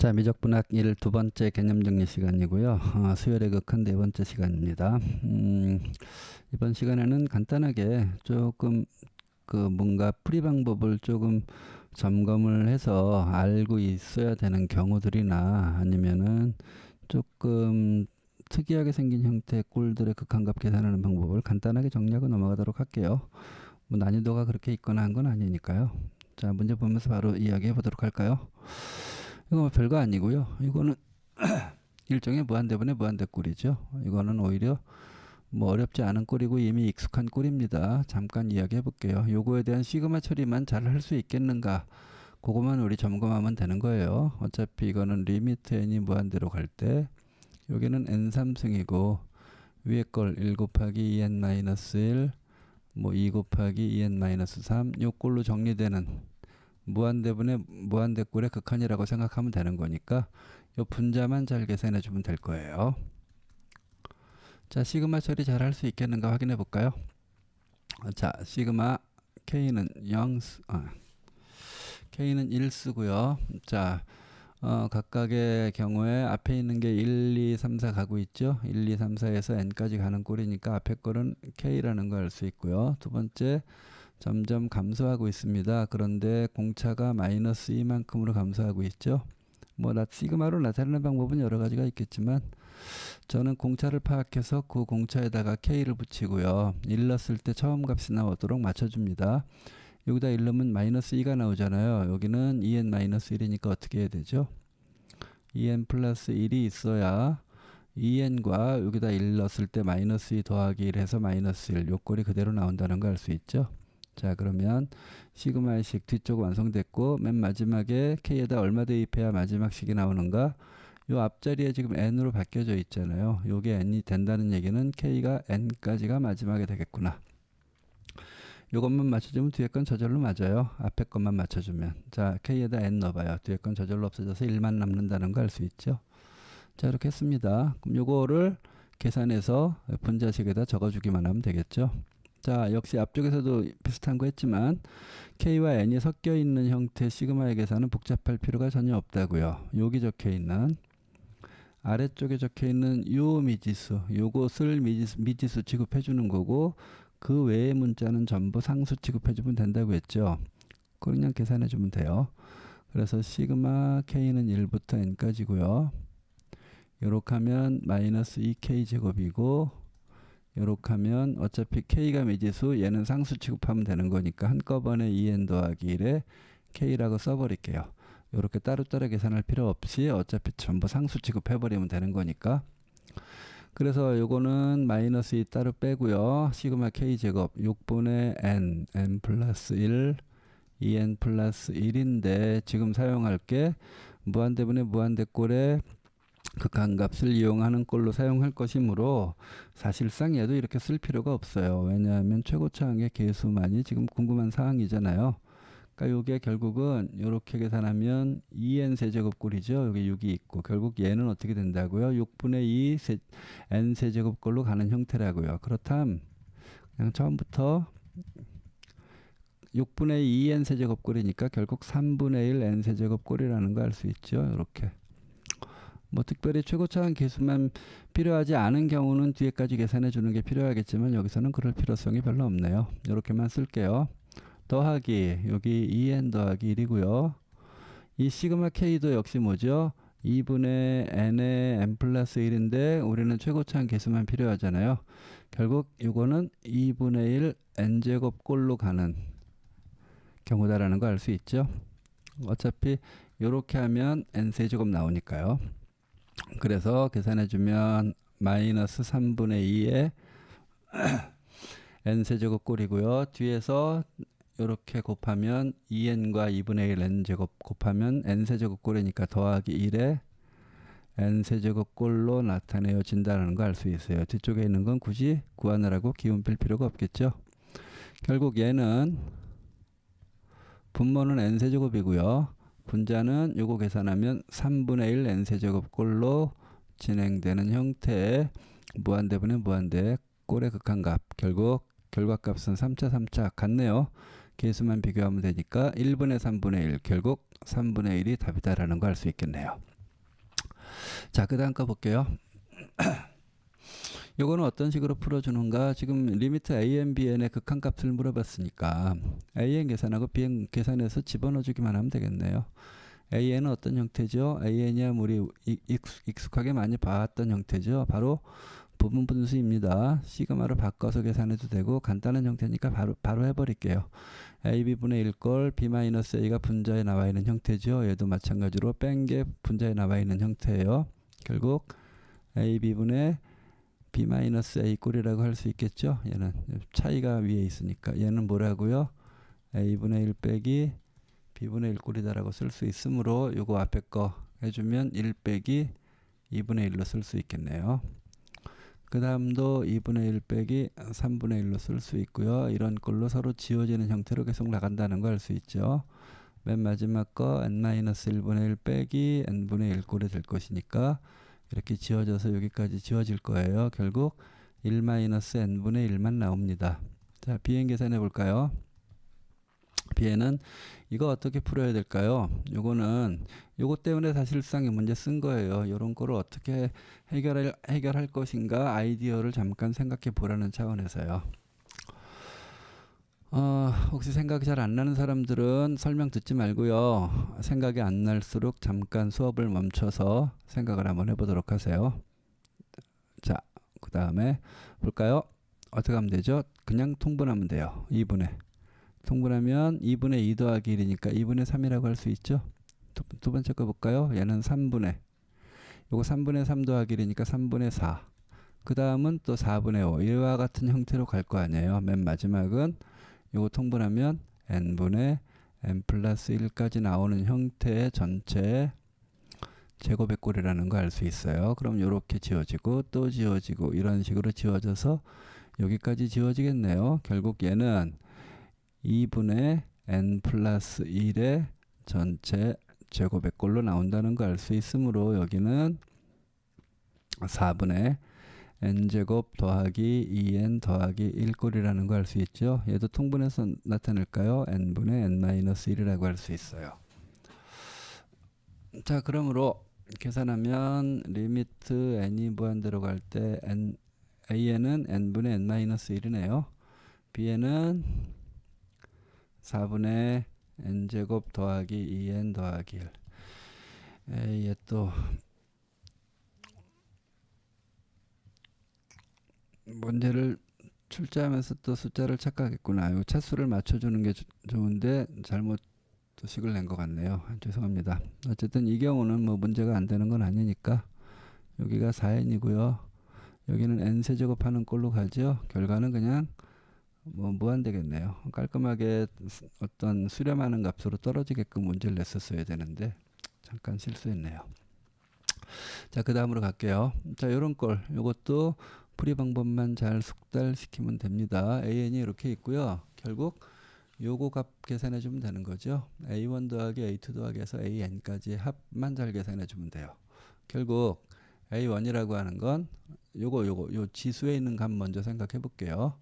자, 미적분학 1 두 번째 개념 정리 시간이고요. 수열의 극한 네 번째 시간입니다. 이번 시간에는 간단하게 조금 뭔가 풀이 방법을 조금 점검을 해서 알고 있어야 되는 경우들이나 아니면은 조금 특이하게 생긴 형태의 꼴들의 극한값 계산하는 방법을 간단하게 정리하고 넘어가도록 할게요. 뭐 난이도가 그렇게 있거나 한 건 아니니까요. 자, 문제 보면서 바로 이야기해 보도록 할까요? 이거 뭐 별거 아니고요. 이거는 일종의 무한대분의 무한대꼴이죠. 이거는 오히려 뭐 어렵지 않은 꼴이고 이미 익숙한 꼴입니다. 잠깐 이야기해 볼게요. 요거에 대한 시그마 처리만 잘 할 수 있겠는가, 그거만 우리 점검하면 되는 거예요. 어차피 이거는 리미트 n이 무한대로 갈 때 여기는 n3승이고 위에 걸 1 곱하기 2n-1 뭐 2 곱하기 2n-3 요 꼴로 정리되는 무한대분의 무한대꼴의 극한이라고 생각하면 되는 거니까 요 분자만 잘 계산해 주면 될 거예요. 자, 시그마 처리 잘 할 수 있겠는가 확인해 볼까요? 자, 시그마 k는 0, k는 1 쓰고요. 자, 각각의 경우에 앞에 있는 게 1, 2, 3, 4 가고 있죠. 1, 2, 3, 4에서 n까지 가는 꼴이니까 앞에 거는 k라는 걸 알 수 있고요. 두 번째, 점점 감소하고 있습니다. 그런데 공차가 마이너스 2만큼으로 감소하고 있죠. 뭐 시그마로 나타내는 방법은 여러 가지가 있겠지만 저는 공차를 파악해서 그 공차에다가 k를 붙이고요. 1 넣었을 때 처음 값이 나오도록 맞춰줍니다. 여기다 1 넣으면 마이너스 2가 나오잖아요. 여기는 2n-1이니까 어떻게 해야 되죠? 2n 플러스 1이 있어야 2n과 여기다 1 넣었을 때 마이너스 2 더하기 1 해서 마이너스 1, 요 꼴이 그대로 나온다는 걸 알 수 있죠. 자, 그러면 시그마의 식 뒤쪽 완성됐고 맨 마지막에 k에다 얼마 대입해야 마지막 식이 나오는가? 요 앞자리에 지금 n으로 바뀌어져 있잖아요. 요게 n이 된다는 얘기는 k가 n까지가 마지막에 되겠구나. 요것만 맞춰주면 뒤에 건 저절로 맞아요. 앞에 것만 맞춰주면. 자, k에다 n 넣어봐요. 뒤에 건 저절로 없어져서 1만 남는다는 거 알 수 있죠. 자, 이렇게 했습니다. 그럼 요거를 계산해서 분자식에다 적어주기만 하면 되겠죠. 자, 역시 앞쪽에서도 비슷한 거 했지만 k와 n이 섞여 있는 형태 시그마의 계산은 복잡할 필요가 전혀 없다고요. 여기 적혀 있는 아래쪽에 적혀 있는 요 미지수, 요것을 미지수 취급해 주는 거고 그 외의 문자는 전부 상수 취급해 주면 된다고 했죠. 그냥 계산해 주면 돼요. 그래서 시그마 k는 1부터 n까지고요. 요렇게 하면 마이너스 2k 제곱이고 요렇게 하면 어차피 k가 미지수, 얘는 상수 취급하면 되는 거니까 한꺼번에 2n 더하기 1에 k라고 써버릴게요. 요렇게 따로따로 계산할 필요 없이 어차피 전부 상수 취급해버리면 되는 거니까. 그래서 요거는 마이너스 2 따로 빼고요. 시그마 k 제곱 6분의 n 플러스 1, 2n 플러스 1인데 지금 사용할 게 무한대분의 무한대꼴의 극한값을 이용하는 꼴로 사용할 것이므로 사실상 얘도 이렇게 쓸 필요가 없어요. 왜냐하면 최고차항의 계수만이 지금 궁금한 사항이잖아요. 그러니까 요게 결국은 이렇게 계산하면 2n 세제곱꼴이죠. 여기 6이 있고 결국 얘는 어떻게 된다고요? 6분의 2 n 세제곱꼴로 가는 형태라고요. 그렇다면 그냥 처음부터 6분의 2n 세제곱꼴이니까 결국 3분의 1 n 세제곱꼴이라는 거 알 수 있죠. 이렇게. 뭐 특별히 최고차항 계수만 필요하지 않은 경우는 뒤에까지 계산해 주는 게 필요하겠지만 여기서는 그럴 필요성이 별로 없네요. 이렇게만 쓸게요. 더하기 여기 2n 더하기 1이고요. 이 시그마 k도 역시 뭐죠? 2분의 n의 n 플러스 1인데 우리는 최고차항 계수만 필요하잖아요. 결국 이거는 2분의 1 n제곱 꼴로 가는 경우다라는 거 알 수 있죠. 어차피 이렇게 하면 n세제곱 나오니까요. 그래서 계산해주면 마이너스 3분의 2에 n세제곱 꼴이고요. 뒤에서 이렇게 곱하면 2n과 2분의 1 n제곱 곱하면 n세제곱 꼴이니까 더하기 1에 n세제곱 꼴로 나타내어진다는 거 알 수 있어요. 뒤쪽에 있는 건 굳이 구하느라고 기운 뺄 필요가 없겠죠. 결국 얘는 분모는 n세제곱이고요. 분자는 요거 계산하면 3분의 1 n세제곱 꼴로 진행되는 형태의 무한대분의 무한대 꼴의 극한값. 결국 결과값은 3차 같네요. 계수만 비교하면 되니까 1분의 3분의 1 결국 3분의 1이 답이다라는 거 알 수 있겠네요. 자, 그 다음 거 볼게요. 요거는 어떤 식으로 풀어주는가? 지금 리미트 a&, bn의 극한값을 물어봤으니까 a_n 계산하고 b_n 계산해서 집어넣어주기만 하면 되겠네요. a_n은 어떤 형태죠? a_n이야 우리 익숙하게 많이 봤던 형태죠. 바로 부분 분수입니다. 시그마로 바꿔서 계산해도 되고 간단한 형태니까 바로 해버릴게요. ab분의 1걸 b-a가 분자에 나와 있는 형태죠. 얘도 마찬가지로 뺀 게 분자에 나와 있는 형태예요. 결국 ab분의 b-a 꼴이라고 할 수 있겠죠. 얘는 차이가 위에 있으니까 얘는 뭐라고요? a분의 1 빼기 b분의 1 꼴이다라고 쓸 수 있으므로 요거 앞에 거 해주면 1 빼기 2분의 1로 쓸 수 있겠네요. 그 다음도 2분의 1 빼기 3분의 1로 쓸 수 있고요. 이런 꼴로 서로 지워지는 형태로 계속 나간다는 거 알 수 있죠. 맨 마지막 거 n-1분의 1 빼기 n분의 1 꼴이 될 것이니까 이렇게 지워져서 여기까지 지워질 거예요. 결국 1-n분의 1만 나옵니다. 자, bn 계산해 볼까요? bn은 이거 어떻게 풀어야 될까요? 요거는 요거 때문에 사실상 이 문제 쓴 거예요. 요런 거를 어떻게 해결할 것인가 아이디어를 잠깐 생각해 보라는 차원에서요. 혹시 생각이 잘 안 나는 사람들은 설명 듣지 말고요. 생각이 안 날수록 잠깐 수업을 멈춰서 생각을 한번 해보도록 하세요. 자, 그 다음에 볼까요? 어떻게 하면 되죠? 그냥 통분하면 돼요. 2분의 통분하면 2분의 2 더하기 1이니까 2분의 3이라고 할 수 있죠. 두 번째 거 볼까요? 얘는 3분의 요거 3분의 3 더하기 1이니까 3분의 4. 그 다음은 또 4분의 5. 이와 같은 형태로 갈 거 아니에요. 맨 마지막은 요거 통분하면 n분의 n 플러스 1까지 나오는 형태의 전체 제곱의 꼴이라는 거 알 수 있어요. 그럼 요렇게 지워지고 또 지워지고 이런 식으로 지워져서 여기까지 지워지겠네요. 결국 얘는 2분의 n 플러스 1의 전체 제곱의 꼴로 나온다는 거 알 수 있으므로 여기는 4분의 n제곱 더하기 2n 더하기 1꼴이라는 거 알 수 있죠. 얘도 통분해서 나타낼까요? n분의 n-1이라고 할 수 있어요. 자, 그러므로 계산하면 리미트 n이 무한대로 갈 때 an은 n분의 n-1이네요. bn은 4분의 n제곱 더하기 2n 더하기 1. 얘 또 문제를 출제하면서 또 숫자를 착각했구나. 이 차수를 맞춰주는 게 좋은데 잘못 식을 낸 것 같네요. 죄송합니다. 어쨌든 이 경우는 뭐 문제가 안 되는 건 아니니까 여기가 4n이고요. 여기는 n 세제곱하는 꼴로 가죠. 결과는 그냥 뭐 무한되겠네요. 깔끔하게 어떤 수렴하는 값으로 떨어지게끔 문제를 냈었어야 되는데 잠깐 실수했네요. 자, 그 다음으로 갈게요. 자, 요런 꼴 요것도 풀이 방법만 잘 숙달시키면 됩니다. an이 이렇게 있고요. 결국 요거 값 계산해 주면 되는 거죠. a1 더하기 a2 더하기 해서 an까지 합만 잘 계산해 주면 돼요. 결국 a1이라고 하는 건 요 지수에 있는 값 먼저 생각해 볼게요.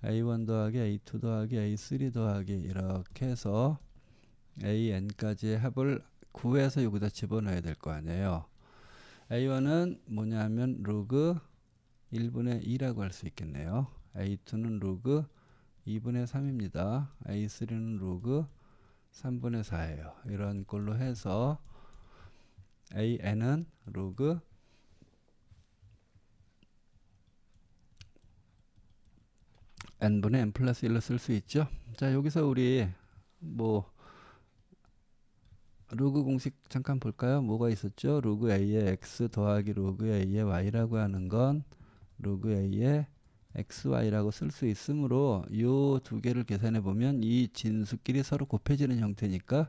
a1 더하기 a2 더하기 a3 더하기 이렇게 해서 an까지의 합을 구해서 여기다 집어넣어야 될 거 아니에요. a1은 뭐냐면 로그 1분의 2라고 할 수 있겠네요. a2는 로그 2분의 3입니다. a3는 로그 3분의 4예요. 이런 걸로 해서 an은 로그 n분의 n 플러스 1로 쓸 수 있죠. 자, 여기서 우리 뭐 로그 공식 잠깐 볼까요? 뭐가 있었죠? 로그 a의 x 더하기 로그 a의 y라고 하는 건 로그 a의 xy라고 쓸 수 있으므로 이 두 개를 계산해 보면 이 진수끼리 서로 곱해지는 형태니까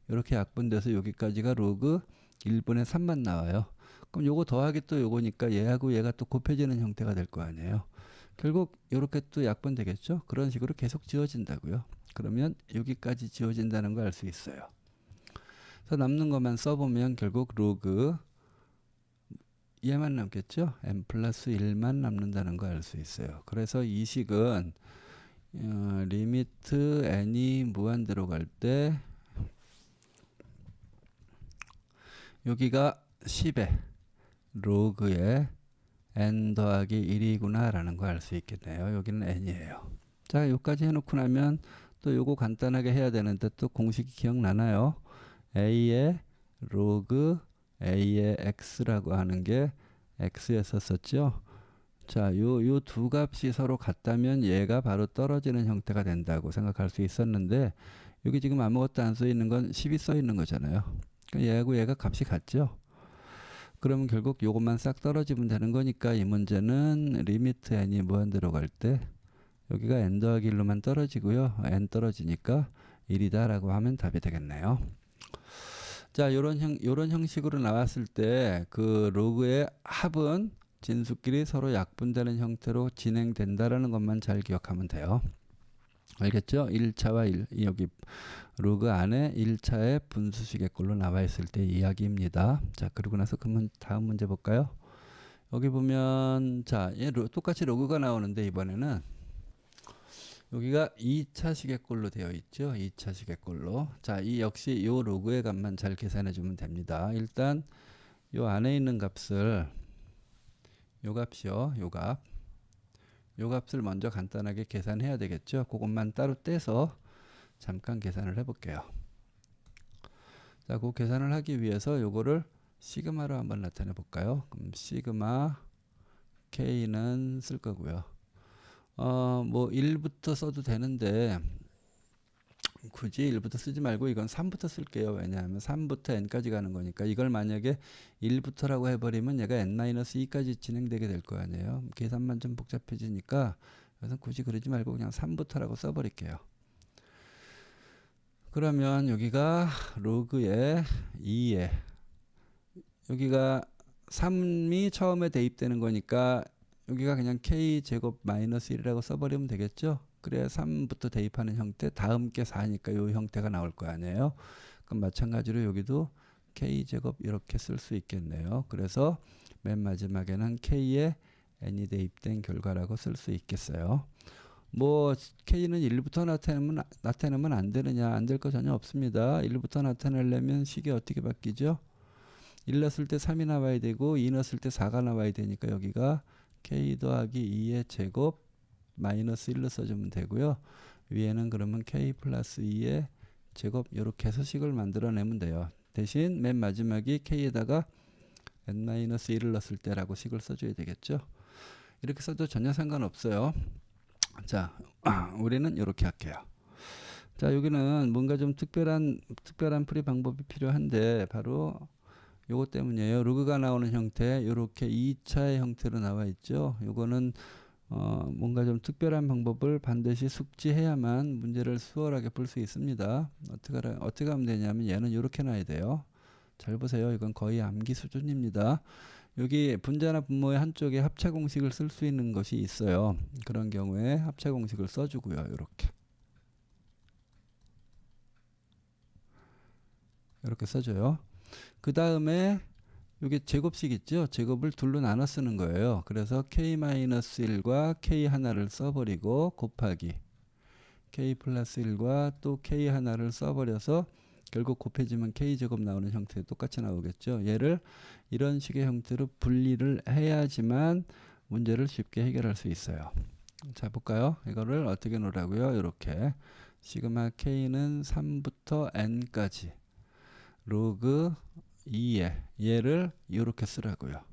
이렇게 약분돼서 여기까지가 로그 1분의 3만 나와요. 그럼 요거 더하기 또 요거니까 얘하고 얘가 또 곱해지는 형태가 될 거 아니에요. 결국 이렇게 또 약분되겠죠. 그런 식으로 계속 지워진다고요. 그러면 여기까지 지워진다는 걸 알 수 있어요. 그래서 남는 것만 써보면 결국 로그 얘만 남겠죠. n 플러스 1만 남는다는 걸 알 수 있어요. 그래서 이 식은 리미트 n이 무한대로 갈 때 여기가 10에 로그에 n 더하기 1이구나 라는 거 알 수 있겠네요. 여기는 n이에요. 자, 여기까지 해놓고 나면 또 요거 간단하게 해야 되는데 또 공식이 기억나나요? a의 로그 a의 x라고 하는 게 x였었죠. 자, 요 두 값이 서로 같다면 얘가 바로 떨어지는 형태가 된다고 생각할 수 있었는데 여기 지금 아무것도 안 써 있는 건 10이 써 있는 거잖아요. 그러니까 얘하고 얘가 값이 같죠. 그러면 결국 요것만 싹 떨어지면 되는 거니까 이 문제는 리미트 n이 무한대로 갈 때 여기가 n 더하기 1로만 떨어지고요. n 떨어지니까 1이다 라고 하면 답이 되겠네요. 자, 요런 형식으로 나왔을 때 그 로그의 합은 진수끼리 서로 약분되는 형태로 진행된다라는 것만 잘 기억하면 돼요. 알겠죠? 1차와 여기 로그 안에 1차의 분수식의 꼴로 나와 있을 때 이야기입니다. 자, 그리고 나서 그러면 다음 문제 볼까요? 여기 보면 자, 똑같이 로그가 나오는데 이번에는 여기가 2차식의 꼴로 되어 있죠. 2차식의 꼴로. 자, 이 역시 요 로그의 값만 잘 계산해 주면 됩니다. 일단 요 안에 있는 값을 요 값이요. 요 값을 먼저 간단하게 계산해야 되겠죠. 그것만 따로 떼서 잠깐 계산을 해 볼게요. 자, 그 계산을 하기 위해서 요거를 시그마로 한번 나타내 볼까요? 그럼 시그마 K는 쓸 거고요. 뭐 1부터 써도 되는데 굳이 1부터 쓰지 말고 이건 3부터 쓸게요. 왜냐하면 3부터 n까지 가는 거니까 이걸 만약에 1부터라고 해버리면 얘가 n-2까지 진행되게 될 거 아니에요. 계산만 좀 복잡해지니까 그래서 굳이 그러지 말고 그냥 3부터라고 써버릴게요. 그러면 여기가 로그에 2에 여기가 3이 처음에 대입되는 거니까 여기가 그냥 k제곱 마이너스 1이라고 써버리면 되겠죠. 그래야 3부터 대입하는 형태, 다음 게 4니까 이 형태가 나올 거 아니에요. 그럼 마찬가지로 여기도 k제곱 이렇게 쓸 수 있겠네요. 그래서 맨 마지막에는 k에 n이 대입된 결과라고 쓸 수 있겠어요. 뭐 k는 1부터 나타내면 안 되느냐? 안 될 거 전혀 없습니다. 1부터 나타내려면 식이 어떻게 바뀌죠? 1 넣었을 때 3이 나와야 되고 2 넣었을 때 4가 나와야 되니까 여기가 k 더하기 2의 제곱 마이너스 1로 써주면 되고요. 위에는 그러면 k 플러스 2의 제곱 이렇게 해서 식을 만들어내면 돼요. 대신 맨 마지막이 k에다가 n-1을 넣었을 때라고 식을 써줘야 되겠죠. 이렇게 써도 전혀 상관없어요. 자, 우리는 이렇게 할게요. 자, 여기는 뭔가 좀 특별한 풀이 방법이 필요한데 바로 요거 때문이에요. 로그가 나오는 형태 이렇게 2차의 형태로 나와 있죠. 요거는 뭔가 좀 특별한 방법을 반드시 숙지해야만 문제를 수월하게 풀 수 있습니다. 어떻게 하면 되냐면 얘는 이렇게 놔야 돼요. 잘 보세요. 이건 거의 암기 수준입니다. 여기 분자나 분모의 한쪽에 합차 공식을 쓸 수 있는 것이 있어요. 그런 경우에 합차 공식을 써주고요. 이렇게 써줘요. 그 다음에 여기 제곱식 있죠? 제곱을 둘로 나눠 쓰는 거예요. 그래서 k-1과 k 하나를 써버리고 곱하기 k 플러스 1과 또 k 하나를 써버려서 결국 곱해지면 k제곱 나오는 형태 똑같이 나오겠죠. 얘를 이런 식의 형태로 분리를 해야지만 문제를 쉽게 해결할 수 있어요. 자, 볼까요? 이거를 어떻게 놓으라고요? 이렇게 시그마 k는 3부터 n까지 로그 2에 얘를 이렇게 쓰라고요.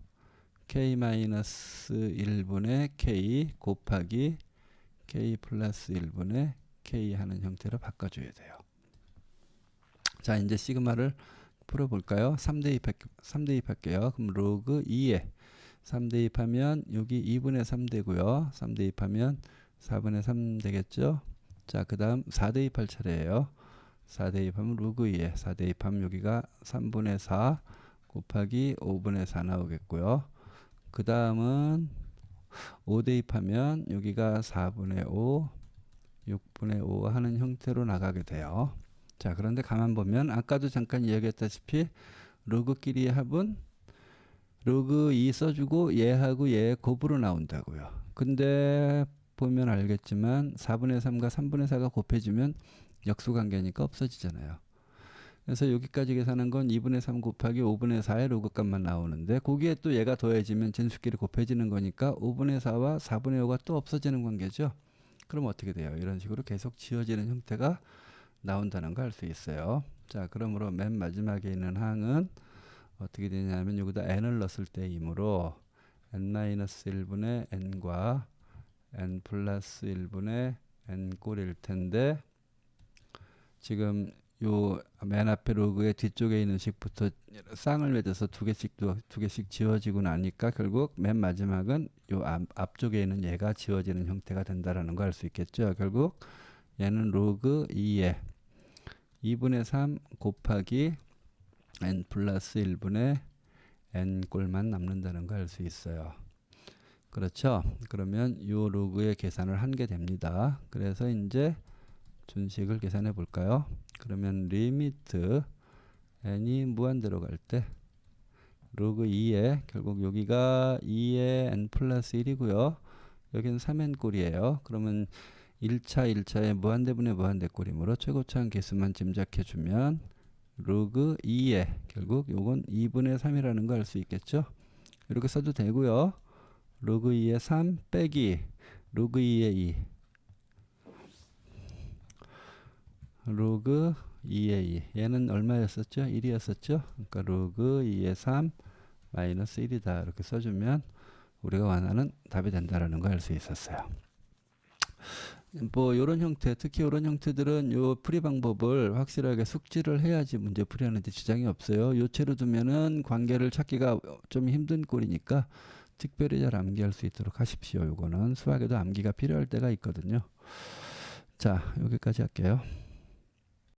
k-1분의 k 곱하기 k 플러스 1분의 k 하는 형태로 바꿔줘야 돼요. 자, 이제 시그마를 풀어볼까요? 3 대입할게요. 그럼 로그 2에 3 대입하면 여기 2분의 3 되고요. 3 대입하면 4분의 3 되겠죠. 자, 그 다음 4 대입할 차례예요. 4 대입하면 로그 2에 4 대입하면 여기가 3분의 4 곱하기 5분의 4 나오겠고요. 그 다음은 5 대입하면 여기가 4분의 5 6분의 5 하는 형태로 나가게 돼요. 자, 그런데 가만 보면 아까도 잠깐 이야기했다시피 로그끼리의 합은 로그 2 써주고 얘하고 얘 곱으로 나온다고요. 근데 보면 알겠지만 4분의 3과 3분의 4가 곱해지면 역수관계니까 없어지잖아요. 그래서 여기까지 계산한 건 2분의 3 곱하기 5분의 4의 로그 값만 나오는데 거기에 또 얘가 더해지면 진수끼리 곱해지는 거니까 5분의 4와 4분의 5가 또 없어지는 관계죠. 그럼 어떻게 돼요? 이런 식으로 계속 지워지는 형태가 나온다는 거 알 수 있어요. 자, 그러므로 맨 마지막에 있는 항은 어떻게 되냐면 여기다 n을 넣었을 때이므로 n-1분의 n과 n 플러스 1분의 n 꼴일 텐데 지금 요 맨 앞에 로그의 뒤쪽에 있는 식부터 쌍을 맺어서 두 개씩 지워지고 나니까 결국 맨 마지막은 요 앞쪽에 있는 얘가 지워지는 형태가 된다라는 거 알 수 있겠죠. 결국 얘는 로그 2에 2분의 3 곱하기 n 플러스 1분의 n 꼴만 남는다는 거 알 수 있어요. 그렇죠? 그러면 요 로그의 계산을 한 게 됩니다. 그래서 이제 준식을 계산해 볼까요? 그러면 리미트 n이 무한대로 갈 때 로그 2에 결국 여기가 2에 n 플러스 1이고요. 여기는 3n 꼴이에요. 그러면 1차의 무한대분의 무한대꼴이므로 최고차항 계수만 짐작해 주면 로그 2에 결국 요건 2분의 3이라는 거 알 수 있겠죠? 이렇게 써도 되고요. 로그 2에 3 빼기 로그 2에 2 로그 2에 2 얘는 얼마였었죠? 1이었었죠? 그러니까 로그 2에 3 마이너스 1이다 이렇게 써주면 우리가 원하는 답이 된다라는 걸 알 수 있었어요. 뭐 요런 형태, 특히 요런 형태들은 요 풀이 방법을 확실하게 숙지를 해야지 문제 풀이하는데 지장이 없어요. 요체로 두면은 관계를 찾기가 좀 힘든 꼴이니까 특별히 잘 암기할 수 있도록 하십시오. 요거는 수학에도 암기가 필요할 때가 있거든요. 자, 여기까지 할게요.